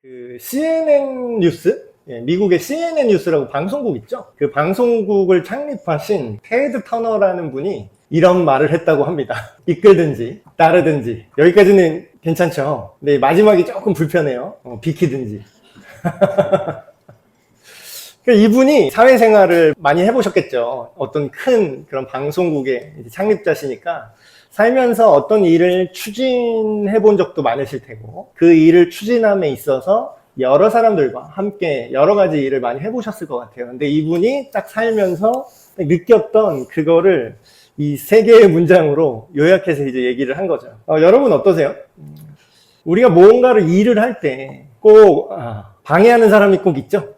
그 CNN 뉴스, 미국의 CNN 뉴스라고 방송국 있죠? 그 방송국을 창립하신 테드 터너라는 분이 이런 말을 했다고 합니다. 이끌든지 따르든지. 여기까지는 괜찮죠? 근데 마지막이 조금 불편해요. 비키든지. 이분이 사회생활을 많이 해보셨겠죠. 어떤 큰 그런 방송국의 창립자시니까 살면서 어떤 일을 추진해 본 적도 많으실 테고, 그 일을 추진함에 있어서 여러 사람들과 함께 여러 가지 일을 많이 해보셨을 것 같아요. 근데 이분이 딱 살면서 느꼈던 그거를 이 세 개의 문장으로 요약해서 이제 얘기를 한 거죠. 여러분 어떠세요? 우리가 뭔가를 일을 할 때 꼭 방해하는 사람이 꼭 있죠.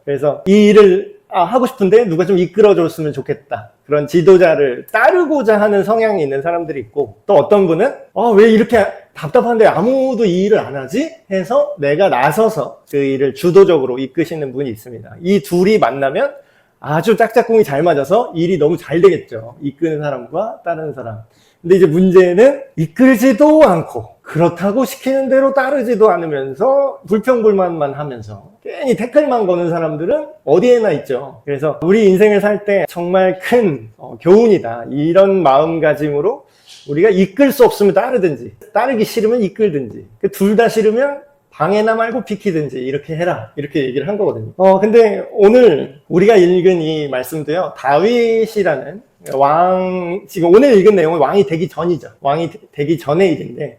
그래서 이 일을 하고 싶은데 누가 좀 이끌어줬으면 좋겠다. 그런 지도자를 따르고자 하는 성향이 있는 사람들이 있고, 또 어떤 분은 왜 이렇게 답답한데 아무도 이 일을 안 하지? 해서 내가 나서서 그 일을 주도적으로 이끄시는 분이 있습니다. 이 둘이 만나면 아주 짝짝꿍이 잘 맞아서 일이 너무 잘 되겠죠. 이끄는 사람과 따르는 사람. 근데 이제 문제는 이끌지도 않고 그렇다고 시키는 대로 따르지도 않으면서 불평불만만 하면서 괜히 태클만 거는 사람들은 어디에나 있죠. 그래서 우리 인생을 살 때 정말 큰 교훈이다. 이런 마음가짐으로 우리가 이끌 수 없으면 따르든지, 따르기 싫으면 이끌든지, 둘 다 싫으면 방해나 말고 비키든지 이렇게 해라. 이렇게 얘기를 한 거거든요. 근데 오늘 우리가 읽은 이 말씀도요, 다윗이라는 지금 오늘 읽은 내용은 왕이 되기 전이죠. 왕이 되기 전의 일인데,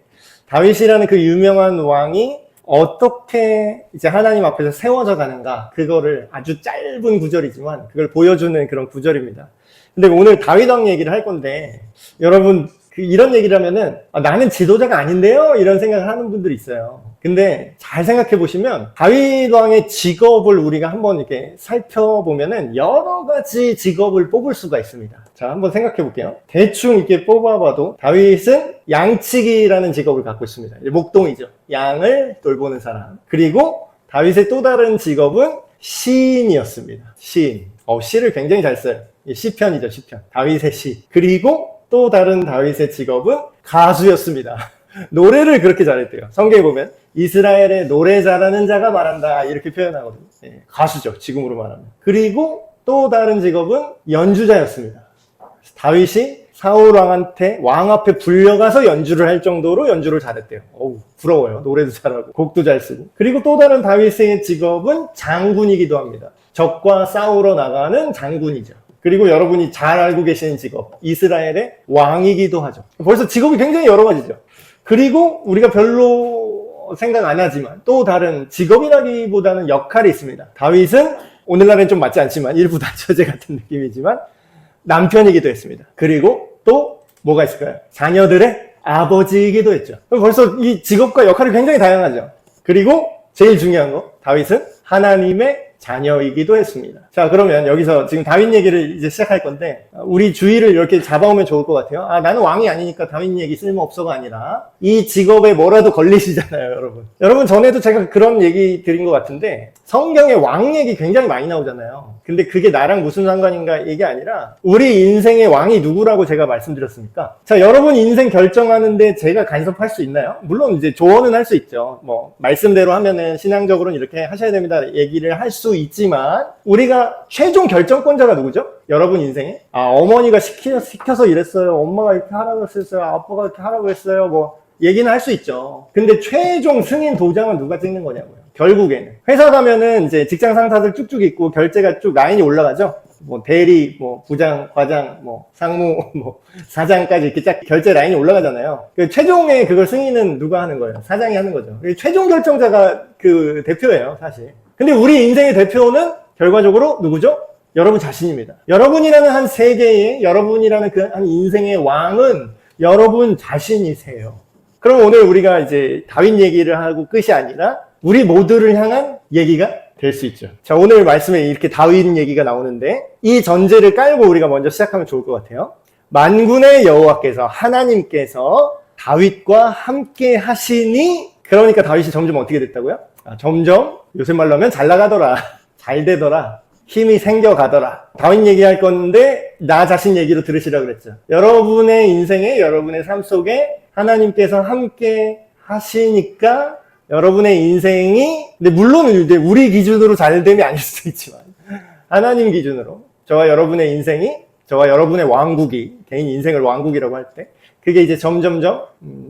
다윗이라는 그 유명한 왕이 어떻게 이제 하나님 앞에서 세워져 가는가, 그거를 아주 짧은 구절이지만 그걸 보여주는 그런 구절입니다. 근데 오늘 다윗 왕 얘기를 할 건데, 여러분 이런 얘기를 하면은 나는 지도자가 아닌데요? 이런 생각을 하는 분들이 있어요. 근데 잘 생각해 보시면 다윗 왕의 직업을 우리가 한번 이렇게 살펴보면은 여러 가지 직업을 뽑을 수가 있습니다. 자, 한번 생각해 볼게요. 대충 이렇게 뽑아봐도 다윗은 양치기라는 직업을 갖고 있습니다. 목동이죠. 양을 돌보는 사람. 그리고 다윗의 또 다른 직업은 시인이었습니다. 시인. 시를 굉장히 잘 써요. 시편이죠, 시편. 다윗의 시. 그리고 또 다른 다윗의 직업은 가수였습니다. 노래를 그렇게 잘했대요. 성경에 보면 이스라엘의 노래 잘하는 자가 말한다 이렇게 표현하거든요. 가수죠, 지금으로 말하면. 그리고 또 다른 직업은 연주자였습니다. 다윗이 사울 왕한테 왕 앞에 불려가서 연주를 할 정도로 연주를 잘했대요. 부러워요. 노래도 잘하고 곡도 잘 쓰고. 그리고 또 다른 다윗의 직업은 장군이기도 합니다. 적과 싸우러 나가는 장군이죠. 그리고 여러분이 잘 알고 계시는 직업, 이스라엘의 왕이기도 하죠. 벌써 직업이 굉장히 여러 가지죠. 그리고 우리가 별로 생각 안 하지만 또 다른 직업이라기보다는 역할이 있습니다. 다윗은 오늘날엔 좀 맞지 않지만 일부 다처제 같은 느낌이지만 남편이기도 했습니다. 그리고 또 뭐가 있을까요? 자녀들의 아버지이기도 했죠. 벌써 이 직업과 역할이 굉장히 다양하죠. 그리고 제일 중요한 거, 다윗은 하나님의 자녀이기도 했습니다. 자, 그러면 여기서 지금 다윗 얘기를 이제 시작할 건데, 우리 주의를 이렇게 잡아오면 좋을 것 같아요. 나는 왕이 아니니까 다윗 얘기 쓸모없어가 아니라 이 직업에 뭐라도 걸리시잖아요, 여러분. 여러분, 전에도 제가 그런 얘기 드린 것 같은데, 성경에 왕 얘기 굉장히 많이 나오잖아요. 근데 그게 나랑 무슨 상관인가 얘기 아니라 우리 인생의 왕이 누구라고 제가 말씀드렸습니까? 자, 여러분 인생 결정하는데 제가 간섭할 수 있나요? 물론 이제 조언은 할 수 있죠. 말씀대로 하면은 신앙적으로는 이렇게 하셔야 됩니다 얘기를 할 수 있지만, 우리가 최종 결정권자가 누구죠? 여러분 인생에 어머니가 시켜서 이랬어요, 엄마가 이렇게 하라고 했어요, 아빠가 이렇게 하라고 했어요, 얘기는 할 수 있죠. 근데 최종 승인 도장은 누가 찍는 거냐고요. 결국에는 회사 가면은 이제 직장 상사들 쭉쭉 있고 결제가 쭉 라인이 올라가죠. 대리, 부장, 과장, 상무, 사장까지 이렇게 쫙 결제 라인이 올라가잖아요. 최종의 그걸 승인은 누가 하는 거예요? 사장이 하는 거죠. 최종 결정자가 그 대표예요, 사실. 근데 우리 인생의 대표는 결과적으로 누구죠? 여러분 자신입니다. 여러분이라는 한 세계의, 여러분이라는 그 한 인생의 왕은 여러분 자신이세요. 그럼 오늘 우리가 이제 다윗 얘기를 하고 끝이 아니라 우리 모두를 향한 얘기가 될 수 있죠. 자, 오늘 말씀에 이렇게 다윗 얘기가 나오는데, 이 전제를 깔고 우리가 먼저 시작하면 좋을 것 같아요. 만군의 여호와께서, 하나님께서 다윗과 함께 하시니, 그러니까 다윗이 점점 어떻게 됐다고요? 점점 요새 말로 하면 잘 나가더라, 잘 되더라, 힘이 생겨가더라. 다윗 얘기할 건데 나 자신 얘기로 들으시라고 그랬죠. 여러분의 인생에, 여러분의 삶 속에 하나님께서 함께 하시니까 여러분의 인생이, 근데 물론 이제 우리 기준으로 잘 됨이 아닐 수도 있지만, 하나님 기준으로, 저와 여러분의 인생이, 저와 여러분의 왕국이, 개인 인생을 왕국이라고 할 때, 그게 이제 점점점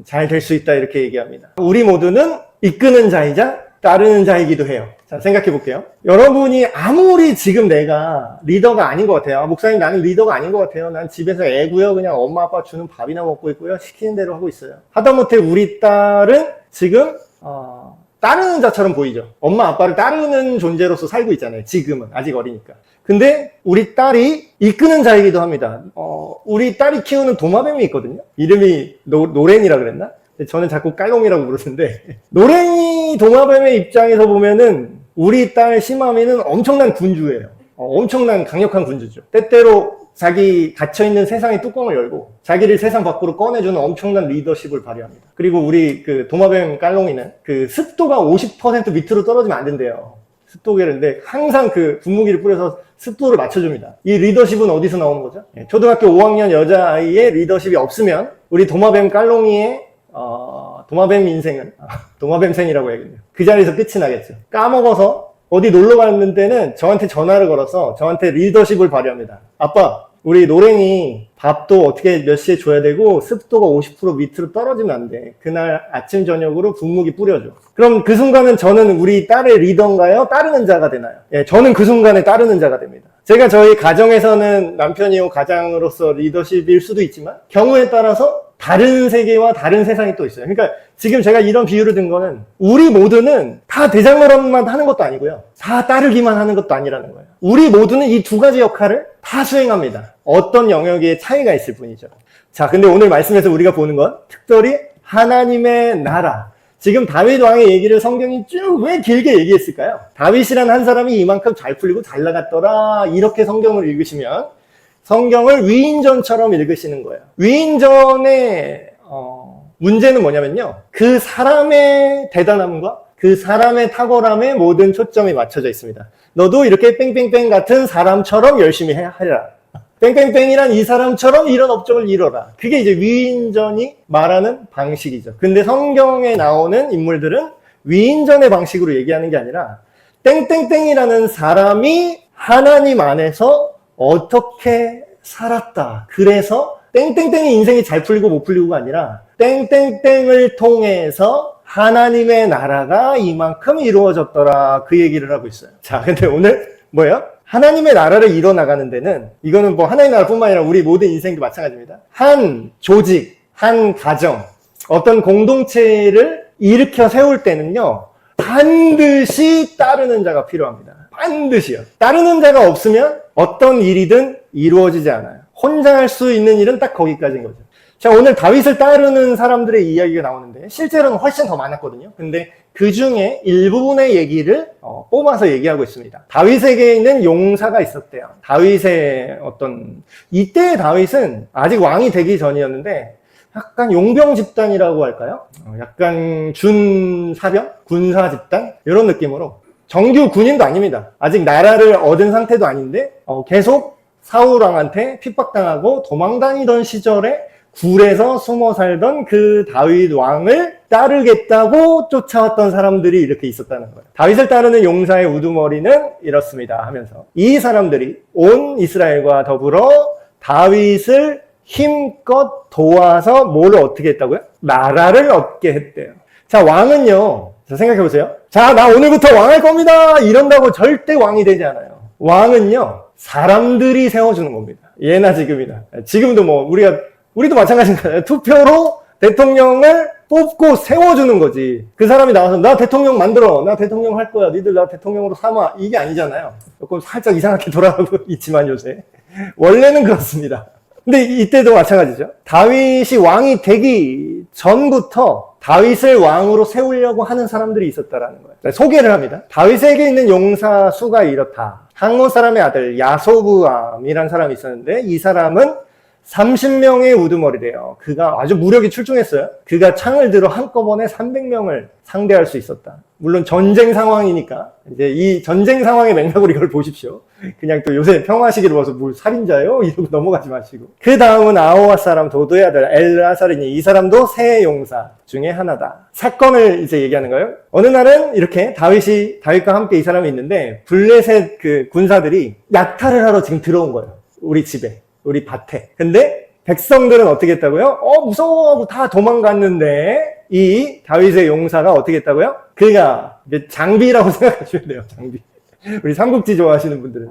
잘 될 수 있다 이렇게 얘기합니다. 우리 모두는 이끄는 자이자 따르는 자이기도 해요. 자, 생각해 볼게요. 여러분이 아무리 지금 내가 리더가 아닌 것 같아요. 목사님 나는 리더가 아닌 것 같아요. 난 집에서 애고요. 그냥 엄마 아빠 주는 밥이나 먹고 있고요. 시키는 대로 하고 있어요. 하다못해 우리 딸은 지금 따르는 자처럼 보이죠. 엄마 아빠를 따르는 존재로서 살고 있잖아요. 지금은 아직 어리니까. 근데 우리 딸이 이끄는 자이기도 합니다. 우리 딸이 키우는 도마뱀이 있거든요. 이름이 노렌이라 그랬나? 저는 자꾸 깔롱이라고 부르는데, 노랭이 도마뱀의 입장에서 보면은 우리 딸 시마미는 엄청난 군주예요. 엄청난 강력한 군주죠. 때때로 자기 갇혀있는 세상의 뚜껑을 열고 자기를 세상 밖으로 꺼내주는 엄청난 리더십을 발휘합니다. 그리고 우리 그 도마뱀 깔롱이는 그 습도가 50% 밑으로 떨어지면 안 된대요. 습도계인데 항상 그 분무기를 뿌려서 습도를 맞춰줍니다. 이 리더십은 어디서 나오는 거죠? 초등학교 5학년 여자아이의 리더십이 없으면 우리 도마뱀 깔롱이의 도마뱀 인생은 도마뱀생이라고 해야겠네요. 그 자리에서 끝이 나겠죠. 까먹어서 어디 놀러 갔는 데는 저한테 전화를 걸어서 저한테 리더십을 발휘합니다. 아빠, 우리 노랭이 밥도 어떻게 몇 시에 줘야 되고 습도가 50% 밑으로 떨어지면 안 돼. 그날 아침 저녁으로 분무기 뿌려줘. 그럼 그 순간은 저는 우리 딸의 리더인가요? 따르는 자가 되나요? 예, 저는 그 순간에 따르는 자가 됩니다. 제가 저희 가정에서는 남편이요 가장으로서 리더십일 수도 있지만 경우에 따라서 다른 세계와 다른 세상이 또 있어요. 그러니까 지금 제가 이런 비유를 든 거는 우리 모두는 다 대장노릇만 하는 것도 아니고요. 다 따르기만 하는 것도 아니라는 거예요. 우리 모두는 이 두 가지 역할을 다 수행합니다. 어떤 영역에 차이가 있을 뿐이죠. 자, 근데 오늘 말씀에서 우리가 보는 건 특별히 하나님의 나라. 지금 다윗 왕의 얘기를 성경이 쭉 왜 길게 얘기했을까요? 다윗이란 한 사람이 이만큼 잘 풀리고 잘 나갔더라. 이렇게 성경을 읽으시면 성경을 위인전처럼 읽으시는 거예요. 위인전의 문제는 뭐냐면요. 그 사람의 대단함과 그 사람의 탁월함에 모든 초점이 맞춰져 있습니다. 너도 이렇게 뺑뺑뺑 같은 사람처럼 열심히 하라. 뺑뺑뺑이란 이 사람처럼 이런 업적을 이뤄라. 그게 이제 위인전이 말하는 방식이죠. 근데 성경에 나오는 인물들은 위인전의 방식으로 얘기하는 게 아니라 땡땡땡이라는 사람이 하나님 안에서 어떻게 살았다. 그래서 땡땡땡이 인생이 잘 풀리고 못 풀리고가 아니라 땡땡땡을 통해서 하나님의 나라가 이만큼 이루어졌더라. 그 얘기를 하고 있어요. 자, 근데 오늘 뭐예요? 하나님의 나라를 이뤄나가는 데는 이거는 뭐 하나님의 나라뿐만 아니라 우리 모든 인생도 마찬가지입니다. 한 조직, 한 가정, 어떤 공동체를 일으켜 세울 때는요. 반드시 따르는 자가 필요합니다. 반드시요. 따르는 자가 없으면 어떤 일이든 이루어지지 않아요. 혼자 할 수 있는 일은 딱 거기까지인 거죠. 자, 오늘 다윗을 따르는 사람들의 이야기가 나오는데 실제로는 훨씬 더 많았거든요. 근데 그 중에 일부분의 얘기를 뽑아서 얘기하고 있습니다. 다윗에게 있는 용사가 있었대요. 다윗의 이때의 다윗은 아직 왕이 되기 전이었는데 약간 용병 집단이라고 할까요? 약간 준사병? 군사 집단? 이런 느낌으로 정규 군인도 아닙니다. 아직 나라를 얻은 상태도 아닌데 계속 사울왕한테 핍박당하고 도망다니던 시절에 굴에서 숨어 살던 그 다윗 왕을 따르겠다고 쫓아왔던 사람들이 이렇게 있었다는 거예요. 다윗을 따르는 용사의 우두머리는 이렇습니다 하면서 이 사람들이 온 이스라엘과 더불어 다윗을 힘껏 도와서 뭐를 어떻게 했다고요? 나라를 얻게 했대요. 자, 왕은요. 자, 생각해보세요. 자, 나 오늘부터 왕할 겁니다. 이런다고 절대 왕이 되지 않아요. 왕은요. 사람들이 세워주는 겁니다. 예나 지금이나. 지금도 우리도 마찬가지인가요? 투표로 대통령을 뽑고 세워주는 거지. 그 사람이 나와서 나 대통령 만들어. 나 대통령 할 거야. 니들 나 대통령으로 삼아. 이게 아니잖아요. 조금 살짝 이상하게 돌아가고 있지만 요새. 원래는 그렇습니다. 근데 이때도 마찬가지죠. 다윗이 왕이 되기 전부터 다윗을 왕으로 세우려고 하는 사람들이 있었다라는 거예요. 소개를 합니다. 다윗에게 있는 용사 수가 이렇다. 항몬 사람의 아들 야소부암이라는 사람이 있었는데 이 사람은 30명의 우두머리래요. 그가 아주 무력이 출중했어요. 그가 창을 들어 한꺼번에 300명을 상대할 수 있었다. 물론 전쟁 상황이니까 이제 이 전쟁 상황의 맥락으로 이걸 보십시오. 그냥 또 요새 평화 시기를 봐서 뭘 살인자요? 이러고 넘어가지 마시고. 그 다음은 아호와 사람 도도의 아들 엘아사리니, 이 사람도 새 용사 중에 하나다. 사건을 이제 얘기하는 거예요. 어느 날은 이렇게 다윗과 함께 이 사람이 있는데 블레셋 그 군사들이 약탈을 하러 지금 들어온 거예요. 우리 집에, 우리 밭에. 근데 백성들은 어떻게 했다고요? 무서워하고 다 도망갔는데 이 다윗의 용사가 어떻게 했다고요? 그가 이제 장비라고 생각하시면 돼요. 장비. 우리 삼국지 좋아하시는 분들은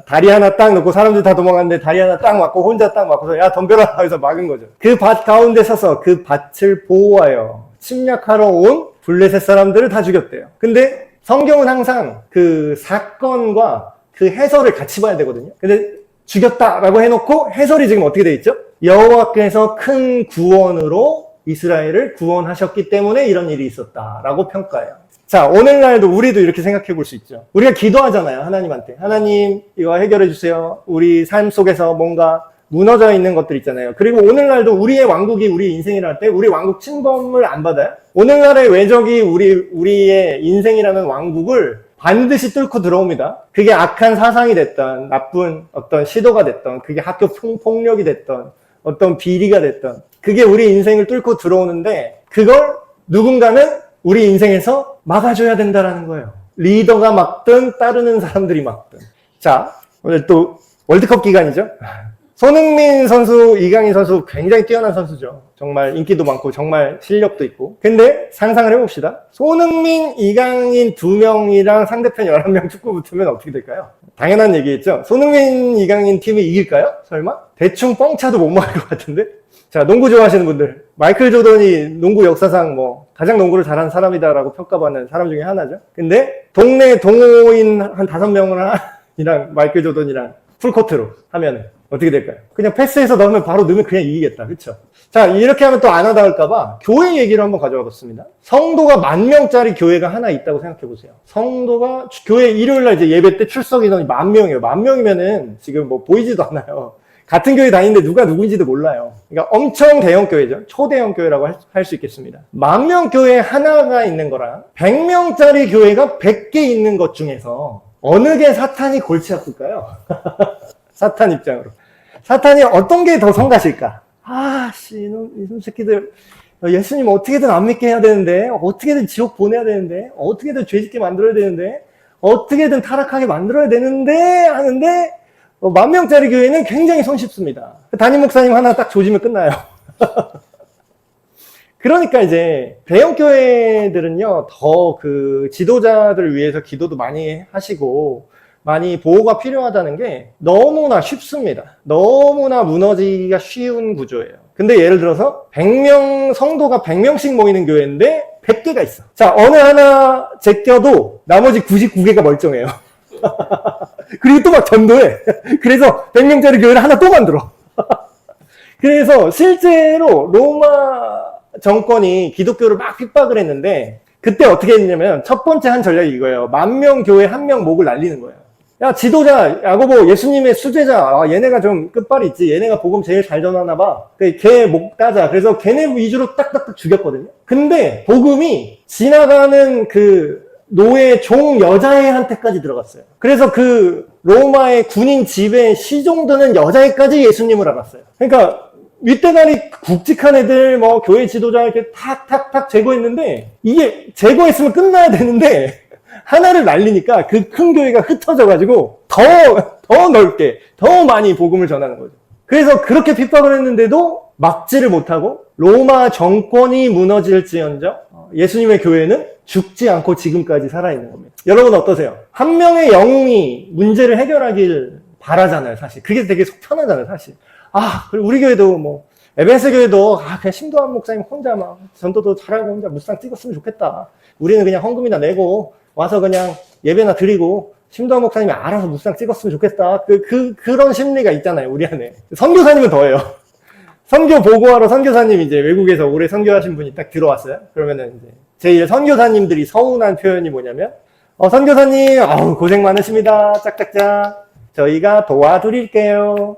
다리 하나 딱 놓고 사람들 다 도망갔는데 다리 하나 딱 맞고 혼자 딱 맞고서 야 덤벼라 해서 막은 거죠. 그 밭 가운데 서서 그 밭을 보호하여 침략하러 온 블레셋 사람들을 다 죽였대요. 근데 성경은 항상 그 사건과 그 해설을 같이 봐야 되거든요. 근데 죽였다라고 해놓고 해설이 지금 어떻게 돼 있죠? 여호와께서 큰 구원으로 이스라엘을 구원하셨기 때문에 이런 일이 있었다라고 평가해요. 자, 오늘날도 우리도 이렇게 생각해 볼 수 있죠. 우리가 기도하잖아요, 하나님한테. 하나님, 이거 해결해 주세요. 우리 삶 속에서 뭔가 무너져 있는 것들 있잖아요. 그리고 오늘날도 우리의 왕국이 우리 인생이랄 때 우리 왕국 침범을 안 받아요? 오늘날의 외적이 우리의 인생이라는 왕국을 반드시 뚫고 들어옵니다. 그게 악한 사상이 됐던, 나쁜 어떤 시도가 됐던, 그게 학교 폭력이 됐던, 어떤 비리가 됐던, 그게 우리 인생을 뚫고 들어오는데 그걸 누군가는 우리 인생에서 막아줘야 된다라는 거예요. 리더가 막든 따르는 사람들이 막든. 자, 오늘 또 월드컵 기간이죠. 손흥민 선수, 이강인 선수 굉장히 뛰어난 선수죠. 정말 인기도 많고 정말 실력도 있고. 근데 상상을 해봅시다. 손흥민, 이강인 2명이랑 상대편 11명 축구 붙으면 어떻게 될까요? 당연한 얘기겠죠. 손흥민, 이강인 팀이 이길까요? 설마? 대충 뻥차도 못 막을 것 같은데? 자, 농구 좋아하시는 분들. 마이클 조던이 농구 역사상 가장 농구를 잘하는 사람이다라고 평가받는 사람 중에 하나죠. 근데 동네 동호인 한 5명이랑 마이클 조던이랑 풀코트로 하면 어떻게 될까요? 그냥 패스해서 넣으면 바로 넣으면 그냥 이기겠다. 그렇죠? 자, 이렇게 하면 또 안 하다할까봐 교회 얘기를 한번 가져와 봤습니다. 성도가 10,000명짜리 교회가 하나 있다고 생각해 보세요. 성도가 교회 일요일날 이제 예배 때 출석 인원이 10,000명이에요. 10,000명이면은 지금 보이지도 않아요. 같은 교회 다니는데 누가 누군지도 몰라요. 그러니까 엄청 대형 교회죠. 초대형 교회라고 할 수 있겠습니다. 10,000명 교회 하나가 있는 거랑 100명짜리 교회가 100개 있는 것 중에서 어느 게 사탄이 골치 아플까요? 사탄 입장으로. 사탄이 어떤 게 더 성가실까? 이놈 새끼들. 예수님 어떻게든 안 믿게 해야 되는데, 어떻게든 지옥 보내야 되는데, 어떻게든 죄 짓게 만들어야 되는데, 어떻게든 타락하게 만들어야 되는데, 하는데, 10,000명짜리 교회는 굉장히 손쉽습니다. 담임 목사님 하나 딱 조지면 끝나요. 그러니까 이제 대형 교회들은요, 더 그 지도자들을 위해서 기도도 많이 하시고, 많이 보호가 필요하다는 게 너무나 쉽습니다. 너무나 무너지기가 쉬운 구조예요. 근데 예를 들어서 100명, 성도가 100명씩 모이는 교회인데 100개가 있어. 자, 어느 하나 제껴도 나머지 99개가 멀쩡해요. 그리고 또 막 전도해. 그래서 100명짜리 교회를 하나 또 만들어. 그래서 실제로 로마 정권이 기독교를 막 핍박을 했는데 그때 어떻게 했냐면 첫 번째 한 전략이 이거예요. 10,000명 교회 1명 목을 날리는 거예요. 야, 지도자, 야고보, 예수님의 수제자, 얘네가 좀 끝발이 있지. 얘네가 복음 제일 잘 전하나 봐. 걔 목 따자. 그래서 걔네 위주로 딱딱딱 죽였거든요. 근데 복음이 지나가는 그 노예 종 여자애한테까지 들어갔어요. 그래서 그 로마의 군인 집에 시종드는 여자애까지 예수님을 알았어요. 그러니까 윗대가리 굵직한 애들, 교회 지도자 이렇게 탁탁탁 제거했는데 이게 제거했으면 끝나야 되는데 하나를 날리니까 그 큰 교회가 흩어져가지고 더 넓게, 더 많이 복음을 전하는 거죠. 그래서 그렇게 핍박을 했는데도 막지를 못하고 로마 정권이 무너질지언정 예수님의 교회는 죽지 않고 지금까지 살아있는 겁니다. 여러분 어떠세요? 한 명의 영웅이 문제를 해결하길 바라잖아요, 사실. 그게 되게 속 편하잖아요, 사실. 그리고 우리 교회도 에베소 교회도 그냥 심도환 목사님 혼자 막 전도도 잘하고 혼자 무상 찍었으면 좋겠다. 우리는 그냥 헌금이나 내고 와서 그냥 예배나 드리고 심도환 목사님이 알아서 무상 찍었으면 좋겠다. 그런 심리가 있잖아요, 우리 안에. 선교사님은 더해요. 선교 보고하러 선교사님 이제 외국에서 오래 선교하신 분이 딱 들어왔어요. 그러면은 이제 제일 선교사님들이 서운한 표현이 뭐냐면, 선교사님, 고생 많으십니다. 짝짝짝. 저희가 도와드릴게요.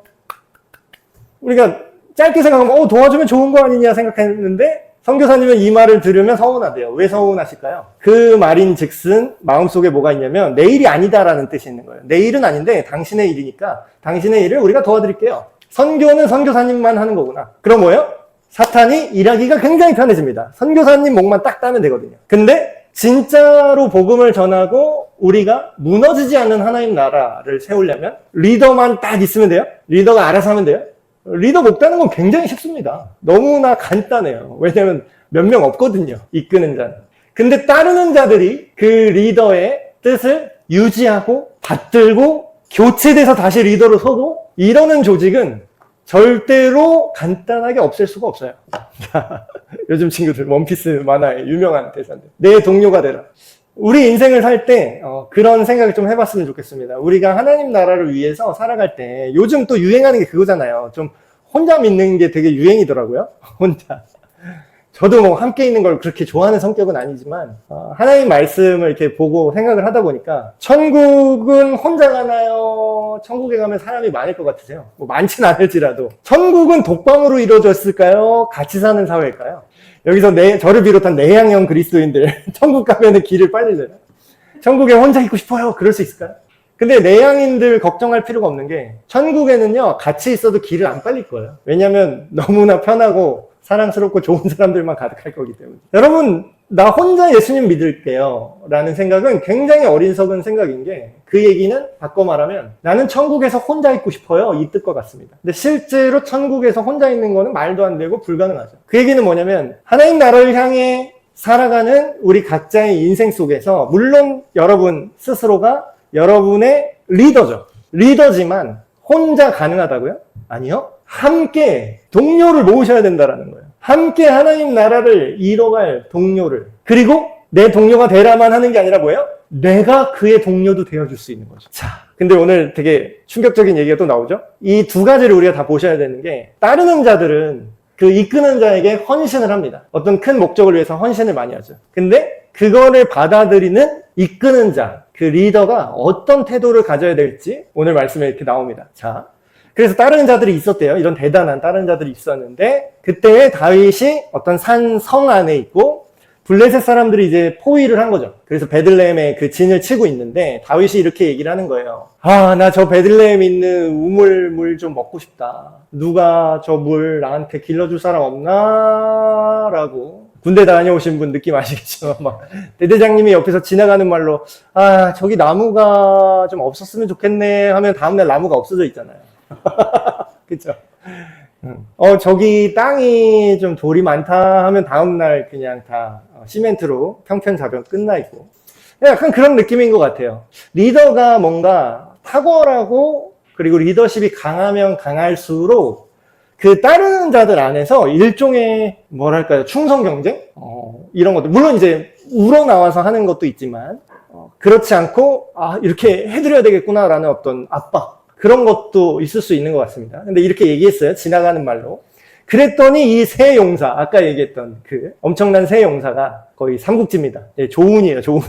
우리가 짧게 생각하면 도와주면 좋은 거 아니냐 생각했는데 선교사님은 이 말을 들으면 서운하대요. 왜 서운하실까요? 그 말인 즉슨 마음속에 뭐가 있냐면 내 일이 아니다라는 뜻이 있는 거예요. 내 일은 아닌데 당신의 일이니까 당신의 일을 우리가 도와드릴게요. 선교는 선교사님만 하는 거구나. 그럼 뭐예요? 사탄이 일하기가 굉장히 편해집니다. 선교사님 목만 딱 따면 되거든요. 근데 진짜로 복음을 전하고 우리가 무너지지 않는 하나님 나라를 세우려면 리더만 딱 있으면 돼요? 리더가 알아서 하면 돼요? 리더 목 따는 건 굉장히 쉽습니다. 너무나 간단해요. 왜냐면 몇 명 없거든요. 이끄는 자는. 근데 따르는 자들이 그 리더의 뜻을 유지하고 받들고 교체돼서 다시 리더로 서고 이러는 조직은 절대로 간단하게 없앨 수가 없어요. 요즘 친구들 원피스 만화의 유명한 대사인데 내 동료가 되라. 우리 인생을 살 때 그런 생각을 좀 해봤으면 좋겠습니다. 우리가 하나님 나라를 위해서 살아갈 때 요즘 또 유행하는 게 그거잖아요. 좀 혼자 믿는 게 되게 유행이더라고요. 혼자. 저도 뭐 함께 있는 걸 그렇게 좋아하는 성격은 아니지만 하나님 말씀을 이렇게 보고 생각을 하다 보니까 천국은 혼자 가나요? 천국에 가면 사람이 많을 것 같으세요? 뭐 많진 않을지라도 천국은 독방으로 이루어졌을까요? 같이 사는 사회일까요? 여기서 저를 비롯한 내향형 그리스도인들 천국 가면은 길을 빨리 내요. 천국에 혼자 있고 싶어요. 그럴 수 있을까요? 근데 내향인들 걱정할 필요가 없는 게 천국에는요 같이 있어도 길을 안 빨릴 거예요. 왜냐하면 너무나 편하고 사랑스럽고 좋은 사람들만 가득할 거기 때문에. 여러분 나 혼자 예수님 믿을게요 라는 생각은 굉장히 어리석은 생각인 게 그 얘기는 바꿔 말하면 나는 천국에서 혼자 있고 싶어요 이 뜻과 같습니다. 근데 실제로 천국에서 혼자 있는 거는 말도 안 되고 불가능하죠. 그 얘기는 뭐냐면 하나님 나라를 향해 살아가는 우리 각자의 인생 속에서 물론 여러분 스스로가 여러분의 리더죠. 리더지만 혼자 가능하다고요? 아니요. 함께 동료를 모으셔야 된다는 거예요. 함께 하나님 나라를 이뤄갈 동료를. 그리고 내 동료가 되라만 하는 게 아니라 뭐예요? 내가 그의 동료도 되어줄 수 있는 거죠. 자, 근데 오늘 되게 충격적인 얘기가 또 나오죠? 이 두 가지를 우리가 다 보셔야 되는 게 따르는 자들은 그 이끄는 자에게 헌신을 합니다. 어떤 큰 목적을 위해서 헌신을 많이 하죠. 근데 그거를 받아들이는 이끄는 자, 그 리더가 어떤 태도를 가져야 될지 오늘 말씀에 이렇게 나옵니다. 자, 그래서 따르는 자들이 있었대요. 이런 대단한 따르는 자들이 있었는데 그때 다윗이 어떤 성 안에 있고 블레셋 사람들이 이제 포위를 한 거죠. 그래서 베들레헴에 그 진을 치고 있는데 다윗이 이렇게 얘기를 하는 거예요. 나 저 베들레헴 있는 우물 좀 먹고 싶다. 누가 저 물 나한테 길러줄 사람 없나? 라고. 군대 다녀오신 분 느낌 아시겠죠? 막 대대장님이 옆에서 지나가는 말로 저기 나무가 좀 없었으면 좋겠네 하면 다음날 나무가 없어져 있잖아요. 그쵸? 저기 땅이 좀 돌이 많다 하면 다음날 그냥 다 시멘트로 평편자변 끝나 있고 약간 그런 느낌인 것 같아요. 리더가 뭔가 탁월하고 그리고 리더십이 강하면 강할수록 그 따르는 자들 안에서 일종의 뭐랄까요 충성 경쟁 이런 것들 물론 이제 우러나와서 하는 것도 있지만 그렇지 않고 이렇게 해드려야 되겠구나라는 어떤 압박 그런 것도 있을 수 있는 것 같습니다. 근데 이렇게 얘기했어요. 지나가는 말로. 그랬더니 이 새 용사, 아까 얘기했던 그 엄청난 새 용사가 거의 삼국지입니다. 조운이에요, 조운.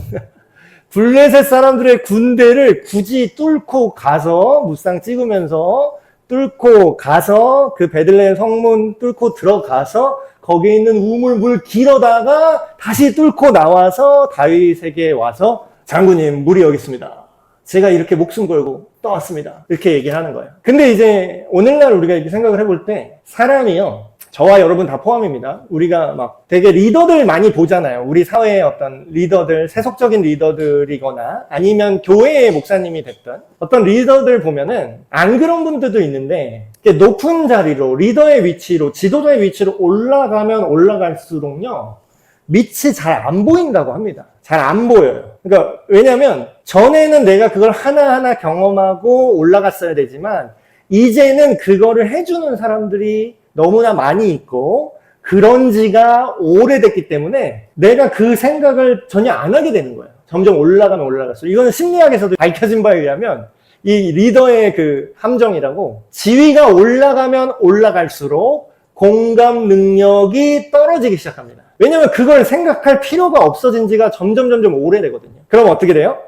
블레셋 사람들의 군대를 굳이 뚫고 가서 무쌍 찍으면서 뚫고 가서 그 베들레헴 성문 뚫고 들어가서 거기에 있는 우물 물 길어다가 다시 뚫고 나와서 다윗에게 와서 장군님 물이 여기 있습니다. 제가 이렇게 목숨 걸고 떠왔습니다. 이렇게 얘기를 하는 거예요. 근데 이제 오늘날 우리가 이렇게 생각을 해볼 때 사람이요. 저와 여러분 다 포함입니다. 우리가 막 되게 리더들 많이 보잖아요. 우리 사회의 어떤 리더들, 세속적인 리더들이거나 아니면 교회의 목사님이 됐던 어떤 리더들 보면은 안 그런 분들도 있는데 높은 자리로 리더의 위치로 지도자의 위치로 올라가면 올라갈수록요. 밑이 잘 안 보인다고 합니다. 잘 안 보여요. 그러니까 왜냐면 전에는 내가 그걸 하나하나 경험하고 올라갔어야 되지만 이제는 그거를 해주는 사람들이 너무나 많이 있고 그런 지가 오래됐기 때문에 내가 그 생각을 전혀 안 하게 되는 거예요. 점점 올라가면 올라갈수록. 이거는 심리학에서도 밝혀진 바에 의하면 이 리더의 그 함정이라고 지위가 올라가면 올라갈수록 공감 능력이 떨어지기 시작합니다. 왜냐면 그걸 생각할 필요가 없어진 지가 점점 오래되거든요. 그럼 어떻게 돼요?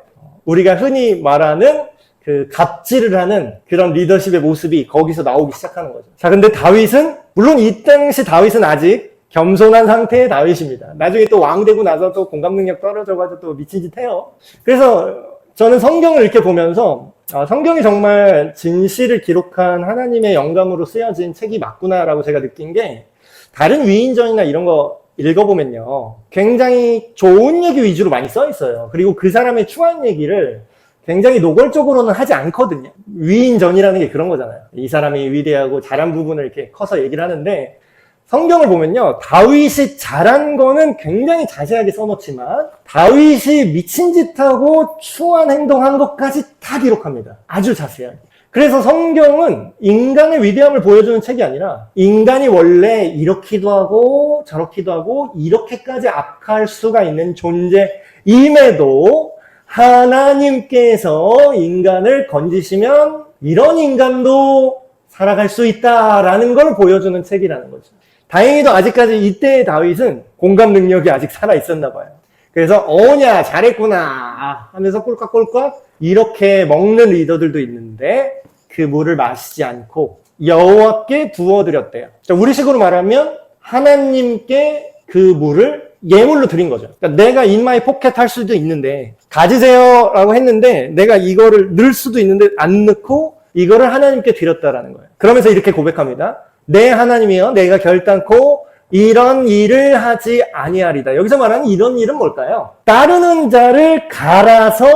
우리가 흔히 말하는 그 갑질을 하는 그런 리더십의 모습이 거기서 나오기 시작하는 거죠. 자, 근데 다윗은, 물론 이 당시 다윗은 아직 겸손한 상태의 다윗입니다. 나중에 또 왕 되고 나서 또 공감 능력 떨어져가지고 또 미친 짓 해요. 그래서 저는 성경을 이렇게 보면서 성경이 정말 진실을 기록한 하나님의 영감으로 쓰여진 책이 맞구나라고 제가 느낀 게, 다른 위인전이나 이런 거 읽어보면요, 굉장히 좋은 얘기 위주로 많이 써 있어요. 그리고 그 사람의 추한 얘기를 굉장히 노골적으로는 하지 않거든요. 위인전이라는 게 그런 거잖아요. 이 사람이 위대하고 잘한 부분을 이렇게 커서 얘기를 하는데, 성경을 보면요, 다윗이 잘한 거는 굉장히 자세하게 써놓지만 다윗이 미친 짓하고 추한 행동한 것까지 다 기록합니다. 아주 자세하게. 그래서 성경은 인간의 위대함을 보여주는 책이 아니라, 인간이 원래 이렇기도 하고 저렇기도 하고 이렇게까지 악할 수가 있는 존재임에도 하나님께서 인간을 건지시면 이런 인간도 살아갈 수 있다라는 걸 보여주는 책이라는 거죠. 다행히도 아직까지 이때의 다윗은 공감 능력이 아직 살아있었나 봐요. 그래서 어냐 잘했구나 하면서 꿀꺽꿀꺽 이렇게 먹는 리더들도 있는데, 그 물을 마시지 않고 여호와께 부어드렸대요. 우리식으로 말하면 하나님께 그 물을 예물로 드린 거죠. 그러니까 내가 in my pocket 할 수도 있는데, 가지세요 라고 했는데 내가 이거를 넣을 수도 있는데 안 넣고 이거를 하나님께 드렸다라는 거예요. 그러면서 이렇게 고백합니다. 내 하나님이여, 내가 결단코 이런 일을 하지 아니하리다. 여기서 말하는 이런 일은 뭘까요? 따르는 자를 갈아서,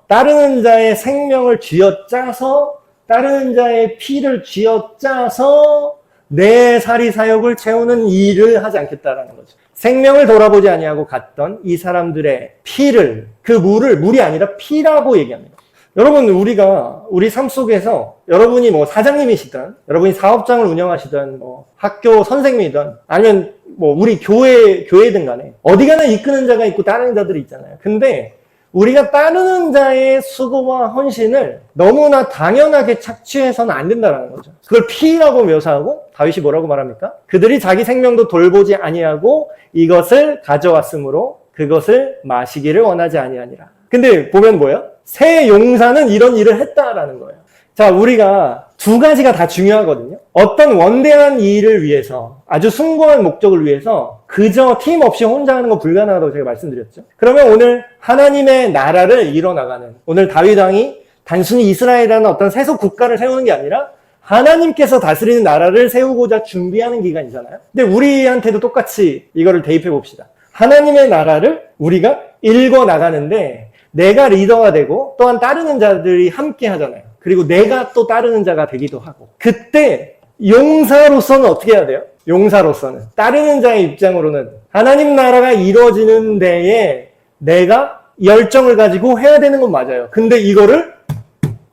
따르는 자의 생명을 쥐어짜서, 따르는 자의 피를 쥐어짜서 내 사리사욕을 채우는 일을 하지 않겠다라는 거죠. 생명을 돌아보지 아니하고 갔던 이 사람들의 피를, 그 물이 아니라 피라고 얘기합니다. 여러분, 우리가 우리 삶 속에서, 여러분이 뭐 사장님이시든, 여러분이 사업장을 운영하시든, 뭐 학교 선생님이든, 아니면 뭐 우리 교회든 간에 어디 가나 이끄는 자가 있고 따르는 자들이 있잖아요. 근데 우리가 따르는 자의 수고와 헌신을 너무나 당연하게 착취해서는 안 된다는 거죠. 그걸 피라고 묘사하고 다윗이 뭐라고 말합니까? 그들이 자기 생명도 돌보지 아니하고 이것을 가져왔으므로 그것을 마시기를 원하지 아니하니라. 근데 보면 뭐예요? 새 용사는 이런 일을 했다라는 거예요. 자, 우리가 두 가지가 다 중요하거든요. 어떤 원대한 일을 위해서, 아주 숭고한 목적을 위해서 그저 팀 없이 혼자 하는 건 불가능하다고 제가 말씀드렸죠. 그러면 오늘 하나님의 나라를 이뤄나가는, 오늘 다윗 왕이 단순히 이스라엘이라는 어떤 세속 국가를 세우는 게 아니라 하나님께서 다스리는 나라를 세우고자 준비하는 기간이잖아요. 근데 우리한테도 똑같이 이거를 대입해 봅시다. 하나님의 나라를 우리가 읽어나가는데 내가 리더가 되고 또한 따르는 자들이 함께 하잖아요. 그리고 내가 또 따르는 자가 되기도 하고, 그때 용사로서는 어떻게 해야 돼요? 용사로서는, 따르는 자의 입장으로는 하나님 나라가 이루어지는 데에 내가 열정을 가지고 해야 되는 건 맞아요. 근데 이거를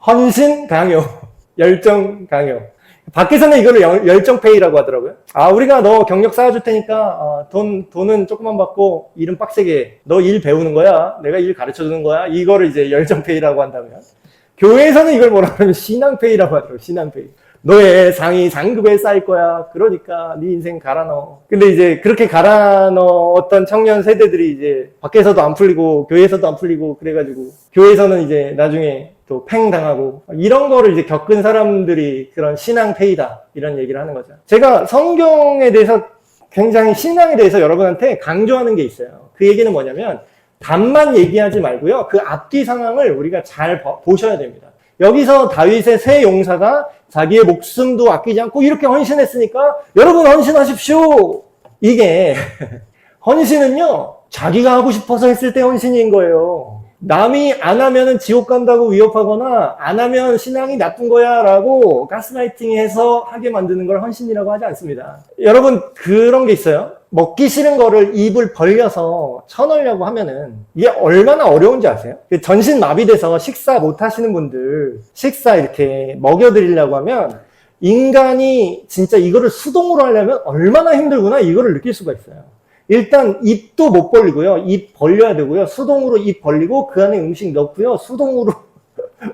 헌신 강요, 열정 강요. 밖에서는 이거를 열정페이라고 하더라고요. 우리가 너 경력 쌓아줄 테니까 돈은 조금만 받고 일은 빡세게 해. 너 일 배우는 거야. 내가 일 가르쳐주는 거야. 이거를 이제 열정페이라고 한다면, 교회에서는 이걸 뭐라 하면 신앙페이라고 하더라고요. 신앙페이. 너의 상이 상급에 쌓일 거야. 그러니까 네 인생 갈아 넣어. 근데 이제 그렇게 갈아 넣었던 청년 세대들이 이제 밖에서도 안 풀리고 교회에서도 안 풀리고 그래가지고 교회에서는 이제 나중에 또 팽 당하고, 이런 거를 이제 겪은 사람들이 그런 신앙페이다 이런 얘기를 하는 거죠. 제가 성경에 대해서, 굉장히 신앙에 대해서 여러분한테 강조하는 게 있어요. 그 얘기는 뭐냐면, 답만 얘기하지 말고요, 그 앞뒤 상황을 우리가 잘 보셔야 됩니다. 여기서 다윗의 새 용사가 자기의 목숨도 아끼지 않고 이렇게 헌신했으니까 여러분 헌신하십시오. 이게 헌신은요, 자기가 하고 싶어서 했을 때 헌신인 거예요. 남이 안 하면은 지옥 간다고 위협하거나 안 하면 신앙이 나쁜 거야 라고 가스라이팅 해서 하게 만드는 걸 헌신이라고 하지 않습니다. 여러분, 그런 게 있어요. 먹기 싫은 거를 입을 벌려서 쳐넣으려고 하면은 이게 얼마나 어려운지 아세요? 전신 마비돼서 식사 못 하시는 분들, 식사 이렇게 먹여드리려고 하면 인간이 진짜 이거를 수동으로 하려면 얼마나 힘들구나, 이거를 느낄 수가 있어요. 일단 입도 못 벌리고요, 입 벌려야 되고요, 수동으로 입 벌리고 그 안에 음식 넣고요, 수동으로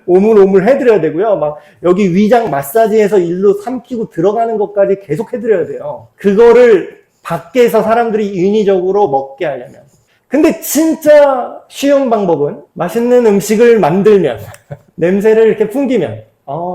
오물오물 해드려야 되고요, 막 여기 위장 마사지해서 일로 삼키고 들어가는 것까지 계속 해드려야 돼요. 그거를 밖에서 사람들이 인위적으로 먹게 하려면. 근데 진짜 쉬운 방법은 맛있는 음식을 만들면 냄새를 이렇게 풍기면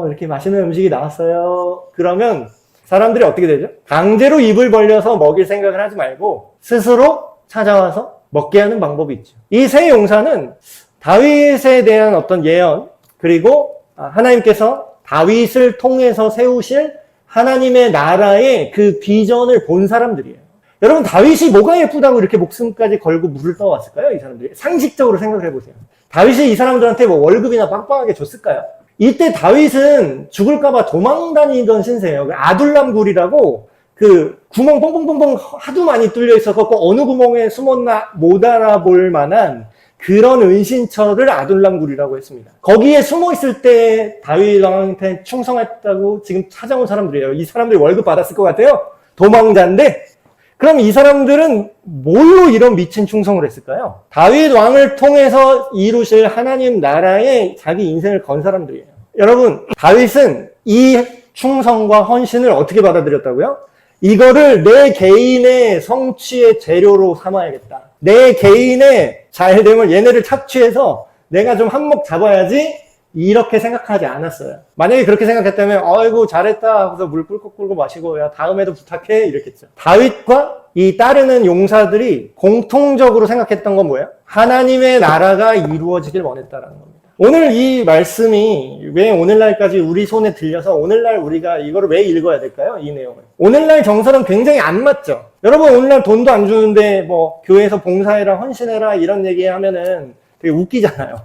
이렇게 맛있는 음식이 나왔어요. 그러면 사람들이 어떻게 되죠? 강제로 입을 벌려서 먹일 생각을 하지 말고 스스로 찾아와서 먹게 하는 방법이 있죠. 이 세 용사는 다윗에 대한 어떤 예언, 그리고 하나님께서 다윗을 통해서 세우실 하나님의 나라의 그 비전을 본 사람들이에요. 여러분, 다윗이 뭐가 예쁘다고 이렇게 목숨까지 걸고 물을 떠왔을까요? 이 사람들이. 상식적으로 생각을 해보세요. 다윗이 이 사람들한테 뭐 월급이나 빵빵하게 줬을까요? 이때 다윗은 죽을까봐 도망 다니던 신세예요. 아둘람 굴이라고 그 구멍 뻥뻥뻥뻥 하도 많이 뚫려 있어서 어느 구멍에 숨었나 못 알아볼 만한 그런 은신처를 아둘람 굴이라고 했습니다. 거기에 숨어 있을 때 다윗 왕한테 충성했다고 지금 찾아온 사람들이에요. 이 사람들이 월급 받았을 것 같아요. 도망자인데 그럼 이 사람들은 뭘로 이런 미친 충성을 했을까요? 다윗 왕을 통해서 이루실 하나님 나라에 자기 인생을 건 사람들이에요. 여러분, 다윗은 이 충성과 헌신을 어떻게 받아들였다고요? 이거를 내 개인의 성취의 재료로 삼아야겠다. 내 개인의 잘됨을 얘네를 착취해서 내가 좀 한몫 잡아야지 이렇게 생각하지 않았어요. 만약에 그렇게 생각했다면 아이고 잘했다 하고서 물 꿀꺽꿀꺽 마시고 야 다음에도 부탁해 이랬겠죠. 다윗과 이 따르는 용사들이 공통적으로 생각했던 건 뭐예요? 하나님의 나라가 이루어지길 원했다라는 겁니다. 오늘 이 말씀이 왜 오늘날까지 우리 손에 들려서 오늘날 우리가 이거를 왜 읽어야 될까요? 이 내용을. 오늘날 정서는 굉장히 안 맞죠? 여러분, 오늘날 돈도 안 주는데 뭐 교회에서 봉사해라 헌신해라 이런 얘기 하면은 되게 웃기잖아요.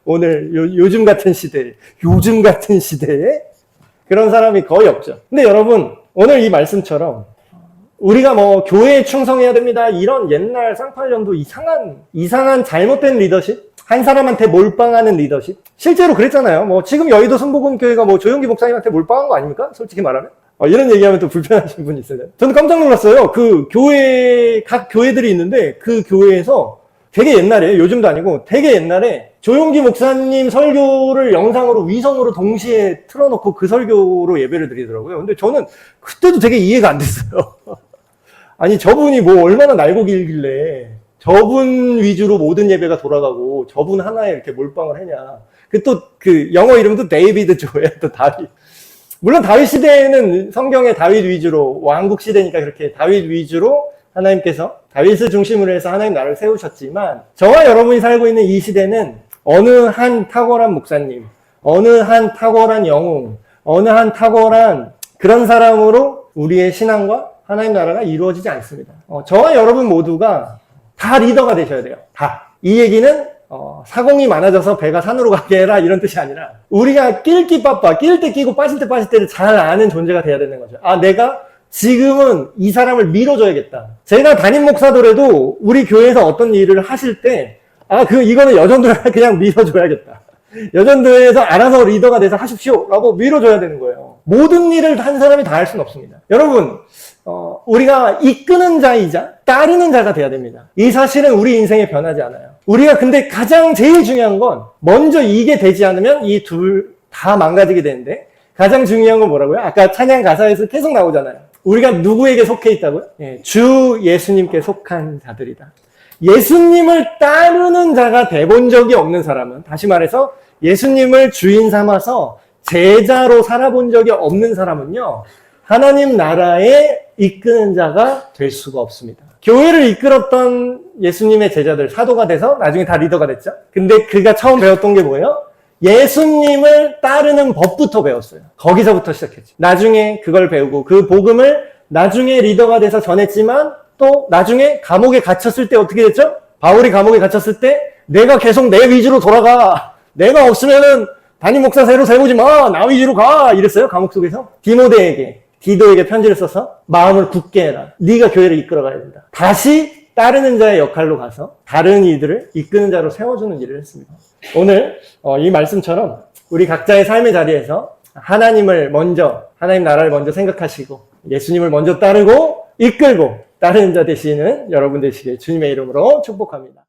오늘 요즘 같은 시대에 그런 사람이 거의 없죠. 근데 여러분, 오늘 이 말씀처럼 우리가 뭐 교회에 충성해야 됩니다 이런 옛날 쌍팔년도 이상한 잘못된 리더십, 한 사람한테 몰빵하는 리더십, 실제로 그랬잖아요. 뭐 지금 여의도 순복음교회가 뭐 조용기 목사님한테 몰빵한 거 아닙니까? 솔직히 말하면 이런 얘기하면 또 불편하신 분이 있어요. 저는 깜짝 놀랐어요. 그 교회 각 교회들이 있는데 그 교회에서 되게 옛날에, 요즘도 아니고 되게 옛날에 조용기 목사님 설교를 영상으로 위성으로 동시에 틀어놓고 그 설교로 예배를 드리더라고요. 근데 저는 그때도 되게 이해가 안 됐어요. 아니 저분이 뭐 얼마나 날고 길길래 저분 위주로 모든 예배가 돌아가고 저분 하나에 이렇게 몰빵을 하냐. 그 영어 이름도 데이비드 조예요. 또 다윗. 물론 다윗 시대에는 성경에 다윗 위주로, 왕국 시대니까 그렇게 다윗 위주로 하나님께서 다윗을 중심으로 해서 하나님 나라를 세우셨지만 저와 여러분이 살고 있는 이 시대는 어느 한 탁월한 목사님, 어느 한 탁월한 영웅, 어느 한 탁월한 그런 사람으로 우리의 신앙과 하나님 나라가 이루어지지 않습니다. 저와 여러분 모두가 다 리더가 되셔야 돼요. 다. 이 얘기는 사공이 많아져서 배가 산으로 가게 해라 이런 뜻이 아니라 우리가 낄기 빠빠, 낄 때 끼고 빠질 때 빠질 때를 잘 아는 존재가 돼야 되는 거죠. 내가 지금은 이 사람을 밀어줘야겠다. 제가 담임 목사더라도 우리 교회에서 어떤 일을 하실 때 이거는 여전도를 그냥 밀어줘야겠다. 여전도에서 알아서 리더가 돼서 하십시오 라고 밀어줘야 되는 거예요. 모든 일을 한 사람이 다 할 수는 없습니다. 여러분, 우리가 이끄는 자이자 따르는 자가 돼야 됩니다. 이 사실은 우리 인생에 변하지 않아요. 우리가 근데 가장 제일 중요한 건 먼저 이게 되지 않으면 이 둘 다 망가지게 되는데 가장 중요한 건 뭐라고요? 아까 찬양 가사에서 계속 나오잖아요. 우리가 누구에게 속해 있다고요? 주 예수님께 속한 자들이다. 예수님을 따르는 자가 돼본 적이 없는 사람은, 다시 말해서 예수님을 주인 삼아서 제자로 살아본 적이 없는 사람은요, 하나님 나라에 이끄는 자가 될 수가 없습니다. 교회를 이끌었던 예수님의 제자들, 사도가 돼서 나중에 다 리더가 됐죠. 근데 그가 처음 배웠던 게 뭐예요? 예수님을 따르는 법부터 배웠어요. 거기서부터 시작했죠. 나중에 그걸 배우고 그 복음을 나중에 리더가 돼서 전했지만 또 나중에 감옥에 갇혔을 때 어떻게 됐죠? 바울이 감옥에 갇혔을 때 내가 계속 내 위주로 돌아가. 내가 없으면은 담임 목사 새로 세우지 마. 나 위주로 가. 이랬어요. 감옥 속에서. 디도에게 편지를 써서 마음을 굳게 해라. 네가 교회를 이끌어가야 된다. 다시 따르는 자의 역할로 가서 다른 이들을 이끄는 자로 세워주는 일을 했습니다. 오늘 이 말씀처럼 우리 각자의 삶의 자리에서 하나님 나라를 먼저 생각하시고 예수님을 먼저 따르고 이끌고 따르는 자 되시는 여러분 되시길 주님의 이름으로 축복합니다.